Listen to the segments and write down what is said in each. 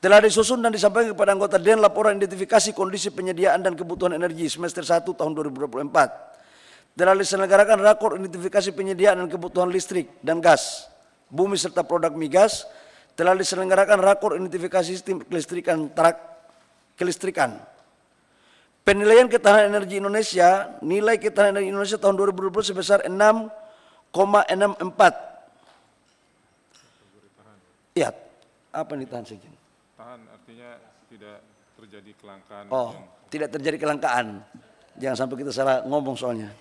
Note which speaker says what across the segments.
Speaker 1: Telah disusun dan disampaikan kepada anggota DEN laporan identifikasi kondisi penyediaan dan kebutuhan energi semester 1 tahun 2024. Telah diselenggarakan rakor identifikasi penyediaan dan kebutuhan listrik dan gas, bumi serta produk migas. Telah diselenggarakan rakor identifikasi sistem kelistrikan. Penilaian ketahanan energi Indonesia, nilai ketahanan energi Indonesia tahun 2020 sebesar 6,64. Iya, apa nih tahan segini?
Speaker 2: Tahan artinya tidak terjadi kelangkaan.
Speaker 1: Tidak terjadi kelangkaan. Jangan sampai kita salah ngomong soalnya.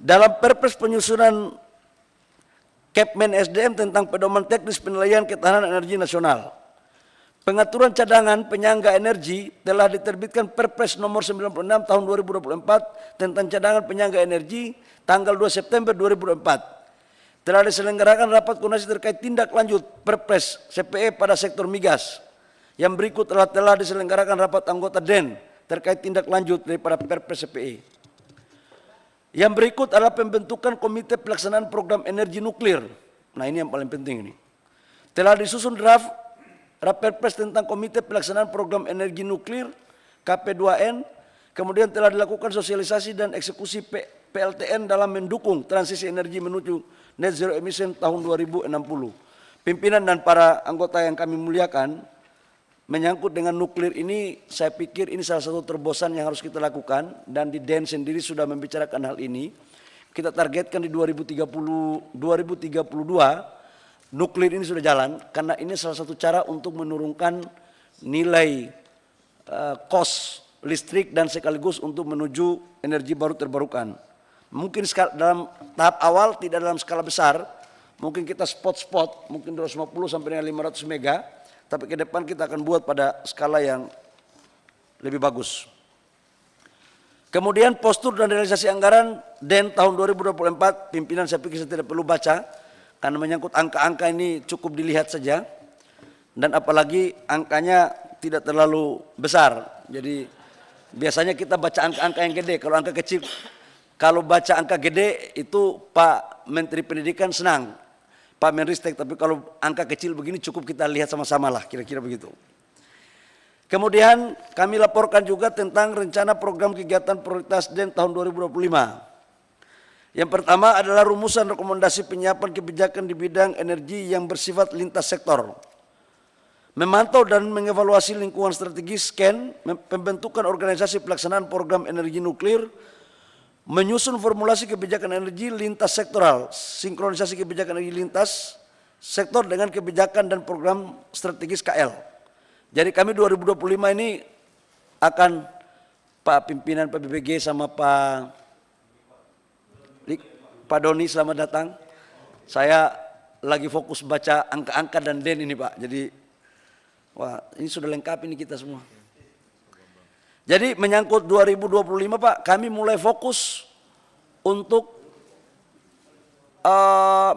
Speaker 1: Dalam Perpres penyusunan Kepmen SDM tentang pedoman teknis penilaian ketahanan energi nasional, pengaturan cadangan penyangga energi telah diterbitkan Perpres nomor 96 tahun 2024 tentang cadangan penyangga energi tanggal 2 September 2024. Telah diselenggarakan rapat koordinasi terkait tindak lanjut Perpres CPE pada sektor migas. Yang berikut telah diselenggarakan rapat anggota DEN terkait tindak lanjut daripada Perpres CPE. Yang berikut adalah pembentukan Komite Pelaksanaan Program Energi Nuklir. Nah, ini yang paling penting ini. Telah disusun draft Perpres tentang Komite Pelaksanaan Program Energi Nuklir KP2N. Kemudian telah dilakukan sosialisasi dan eksekusi PLTN dalam mendukung transisi energi menuju net zero emission tahun 2060. Pimpinan dan para anggota yang kami muliakan, menyangkut dengan nuklir ini, saya pikir ini salah satu terobosan yang harus kita lakukan, dan di DEN sendiri sudah membicarakan hal ini. Kita targetkan di 2032 nuklir ini sudah jalan, karena ini salah satu cara untuk menurunkan nilai cost listrik dan sekaligus untuk menuju energi baru terbarukan. Mungkin dalam tahap awal tidak dalam skala besar, mungkin kita spot-spot, mungkin 250 sampai dengan 500 mega, tapi ke depan kita akan buat pada skala yang lebih bagus. Kemudian postur dan realisasi anggaran DEN tahun 2024, pimpinan saya pikir saya tidak perlu baca, karena menyangkut angka-angka ini cukup dilihat saja, dan apalagi angkanya tidak terlalu besar. Jadi biasanya kita baca angka-angka yang gede, kalau angka kecil, kalau baca angka gede itu Pak Menteri Pendidikan senang, Pak Menristek, tapi kalau angka kecil begini cukup kita lihat sama-sama lah, kira-kira begitu. Kemudian kami laporkan juga tentang rencana program kegiatan prioritas DEN tahun 2025. Yang pertama adalah rumusan rekomendasi penyiapan kebijakan di bidang energi yang bersifat lintas sektor. Memantau dan mengevaluasi lingkungan strategis SCAN, pembentukan organisasi pelaksanaan program energi nuklir, menyusun formulasi kebijakan energi lintas sektoral, sinkronisasi kebijakan energi lintas sektor dengan kebijakan dan program strategis KL. Jadi kami 2025 ini akan Pak Pimpinan PBBG sama Pak Doni, selamat datang. Saya lagi fokus baca angka-angka dan DEN ini Pak, jadi wah ini sudah lengkap ini kita semua. Jadi menyangkut 2025 Pak, kami mulai fokus untuk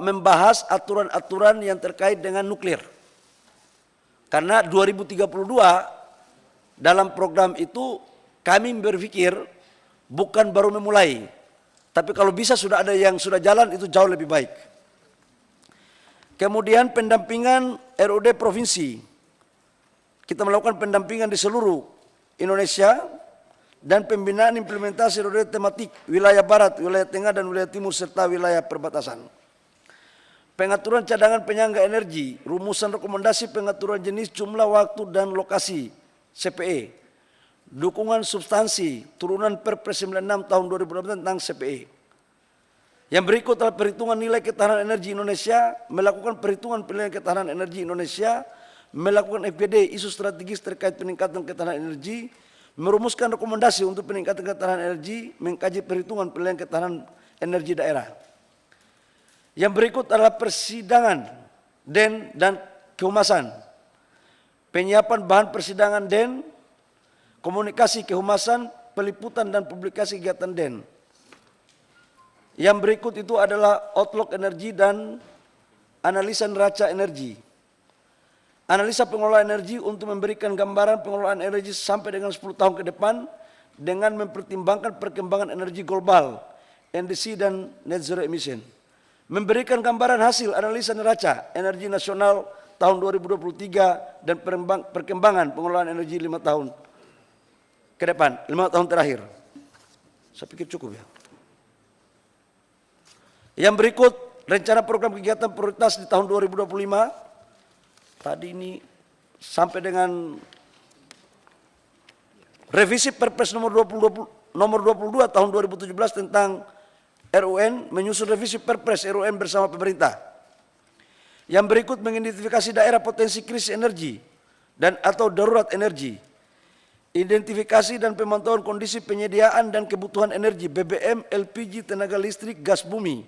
Speaker 1: membahas aturan-aturan yang terkait dengan nuklir. Karena 2032 dalam program itu kami berpikir bukan baru memulai, tapi kalau bisa sudah ada yang sudah jalan itu jauh lebih baik. Kemudian pendampingan RUD provinsi. Kita melakukan pendampingan di seluruh Indonesia dan pembinaan implementasi RUD tematik wilayah barat, wilayah tengah dan wilayah timur serta wilayah perbatasan. Pengaturan cadangan penyangga energi, rumusan rekomendasi pengaturan jenis, jumlah, waktu dan lokasi CPE. Dukungan substansi turunan Perpres 96 tahun 2020 tentang CPE. Yang berikut adalah perhitungan nilai ketahanan energi Indonesia, melakukan perhitungan penilaian ketahanan energi Indonesia, melakukan FGD isu strategis terkait peningkatan ketahanan energi, merumuskan rekomendasi untuk peningkatan ketahanan energi, mengkaji perhitungan penilaian ketahanan energi daerah. Yang berikut adalah persidangan DEN dan kehumasan, penyiapan bahan persidangan DEN, komunikasi kehumasan, peliputan dan publikasi kegiatan DEN. Yang berikut itu adalah outlook energi dan analisa neraca energi. Analisa pengelolaan energi untuk memberikan gambaran pengelolaan energi sampai dengan 10 tahun ke depan dengan mempertimbangkan perkembangan energi global, NDC dan net zero emission. Memberikan gambaran hasil analisa neraca energi nasional tahun 2023 dan perkembangan pengelolaan energi 5 tahun ke depan, 5 tahun terakhir. Saya pikir cukup ya. Yang berikut, rencana program kegiatan prioritas di tahun 2025. Tadi ini sampai dengan revisi Perpres nomor 22 tahun 2017 tentang RUN, menyusun revisi Perpres RUN bersama pemerintah. Yang berikut mengidentifikasi daerah potensi krisis energi dan atau darurat energi. Identifikasi dan pemantauan kondisi penyediaan dan kebutuhan energi BBM, LPG, tenaga listrik, gas bumi.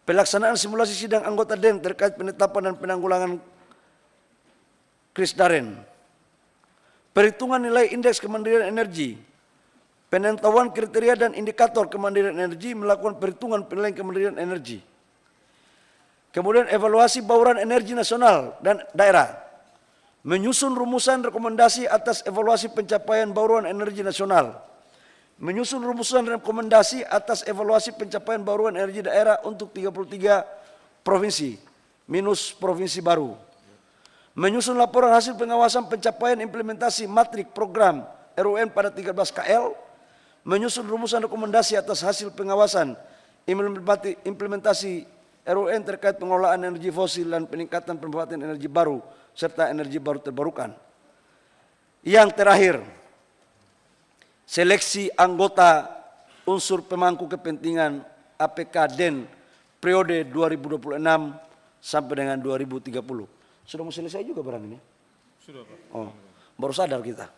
Speaker 1: Pelaksanaan simulasi sidang anggota DEN terkait penetapan dan penanggulangan krisis Daren. Perhitungan nilai indeks kemandirian energi. Penentuan kriteria dan indikator kemandirian energi, melakukan perhitungan penilaian kemandirian energi. Kemudian evaluasi bauran energi nasional dan daerah. Menyusun rumusan rekomendasi atas evaluasi pencapaian bauran energi nasional. Menyusun rumusan rekomendasi atas evaluasi pencapaian bauran energi daerah untuk 33 provinsi minus provinsi baru. Menyusun laporan hasil pengawasan pencapaian implementasi matrik program RUN pada 13 KL. Menyusun rumusan rekomendasi atas hasil pengawasan implementasi RUN terkait pengelolaan energi fosil dan peningkatan pemanfaatan energi baru serta energi baru terbarukan. Yang terakhir, seleksi anggota unsur pemangku kepentingan APK DEN periode 2026 sampai dengan 2030. Sudah mau selesai juga barang ini?
Speaker 2: Sudah, Pak.
Speaker 1: Oh, baru sadar kita.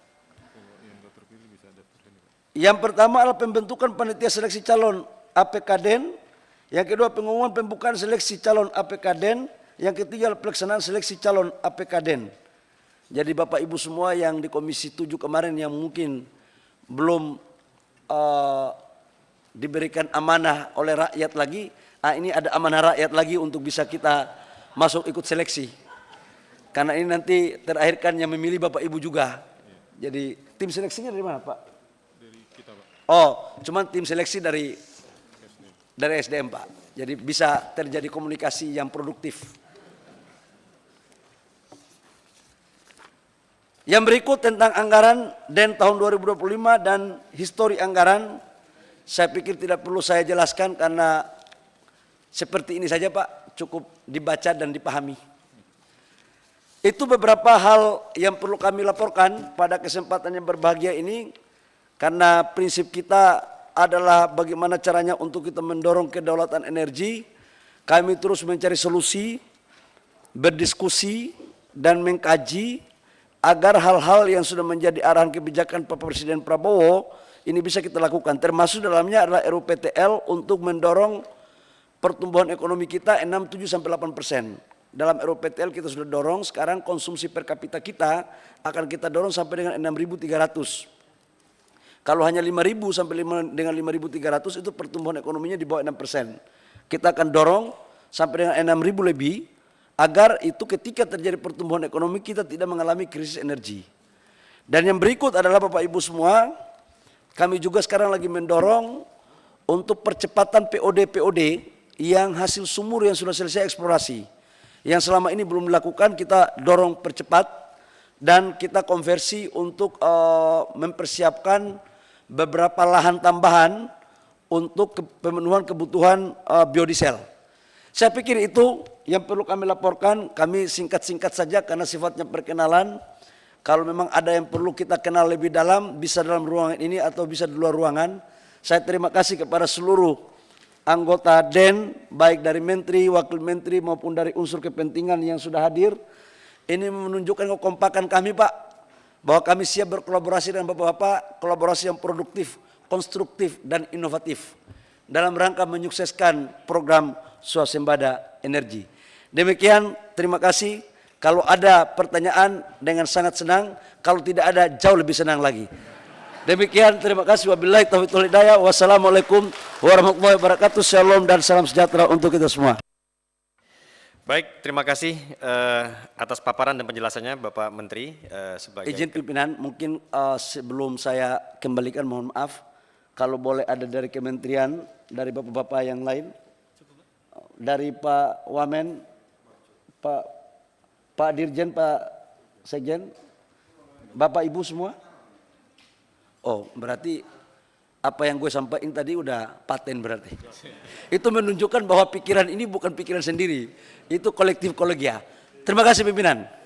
Speaker 2: Yang nggak terpilih bisa daftar ini, Pak.
Speaker 1: Yang pertama adalah pembentukan panitia seleksi calon APK DEN. Yang kedua, pengumuman pembukaan seleksi calon APK DEN. Yang ketiga, pelaksanaan seleksi calon APK DEN. Jadi Bapak Ibu semua yang di Komisi 7 kemarin yang mungkin belum diberikan amanah oleh rakyat lagi, ini ada amanah rakyat lagi untuk bisa kita masuk ikut seleksi. Karena ini nanti terakhir kan yang memilih Bapak Ibu juga. Jadi tim seleksinya dari mana, Pak?
Speaker 2: Dari kita, Pak.
Speaker 1: Oh, cuman tim seleksi dari SDM, Pak. Jadi bisa terjadi komunikasi yang produktif. Yang berikut tentang anggaran DEN tahun 2025 dan histori anggaran, saya pikir tidak perlu saya jelaskan karena seperti ini saja, Pak, cukup dibaca dan dipahami. Itu beberapa hal yang perlu kami laporkan pada kesempatan yang berbahagia ini, karena prinsip kita adalah bagaimana caranya untuk kita mendorong kedaulatan energi. Kami terus mencari solusi, berdiskusi, dan mengkaji agar hal-hal yang sudah menjadi arahan kebijakan Pak Presiden Prabowo ini bisa kita lakukan. Termasuk dalamnya adalah RUPTL untuk mendorong pertumbuhan ekonomi kita 6-7-8%. Dalam RUPTL kita sudah dorong, sekarang konsumsi per kapita kita akan kita dorong sampai dengan 6.300. Kalau hanya 5.000 sampai dengan 5.300 itu pertumbuhan ekonominya di bawah 6%. Kita akan dorong sampai dengan 6.000 lebih, agar itu ketika terjadi pertumbuhan ekonomi kita tidak mengalami krisis energi. Dan yang berikut adalah Bapak Ibu semua, kami juga sekarang lagi mendorong untuk percepatan POD yang hasil sumur yang sudah selesai eksplorasi. Yang selama ini belum dilakukan kita dorong percepat dan kita konversi untuk mempersiapkan beberapa lahan tambahan untuk pemenuhan kebutuhan biodiesel. Saya pikir itu yang perlu kami laporkan. Kami singkat-singkat saja karena sifatnya perkenalan. Kalau memang ada yang perlu kita kenal lebih dalam, bisa dalam ruangan ini atau bisa di luar ruangan. Saya terima kasih kepada seluruh anggota DEN, baik dari Menteri, Wakil Menteri maupun dari unsur kepentingan yang sudah hadir. Ini menunjukkan kekompakan kami, Pak, bahwa kami siap berkolaborasi dengan Bapak-Bapak, kolaborasi yang produktif, konstruktif, dan inovatif dalam rangka menyukseskan program swasembada energi. Demikian, terima kasih. Kalau ada pertanyaan dengan sangat senang, kalau tidak ada jauh lebih senang lagi. Demikian, terima kasih. Wabillahi taufiq wal hidayah. Wassalamualaikum warahmatullahi wabarakatuh. Shalom dan salam sejahtera untuk kita semua.
Speaker 3: Baik, terima kasih atas paparan dan penjelasannya Bapak Menteri. Sebagai
Speaker 1: Izin pimpinan, mungkin sebelum saya kembalikan mohon maaf, kalau boleh ada dari kementerian, dari bapak-bapak yang lain, dari Pak Wamen, Pak Pak Dirjen, Pak Sekjen, Bapak Ibu semua? Oh, berarti apa yang gue sampaikan tadi udah paten berarti. Itu menunjukkan bahwa pikiran ini bukan pikiran sendiri, itu kolektif kolegia. Terima kasih pimpinan.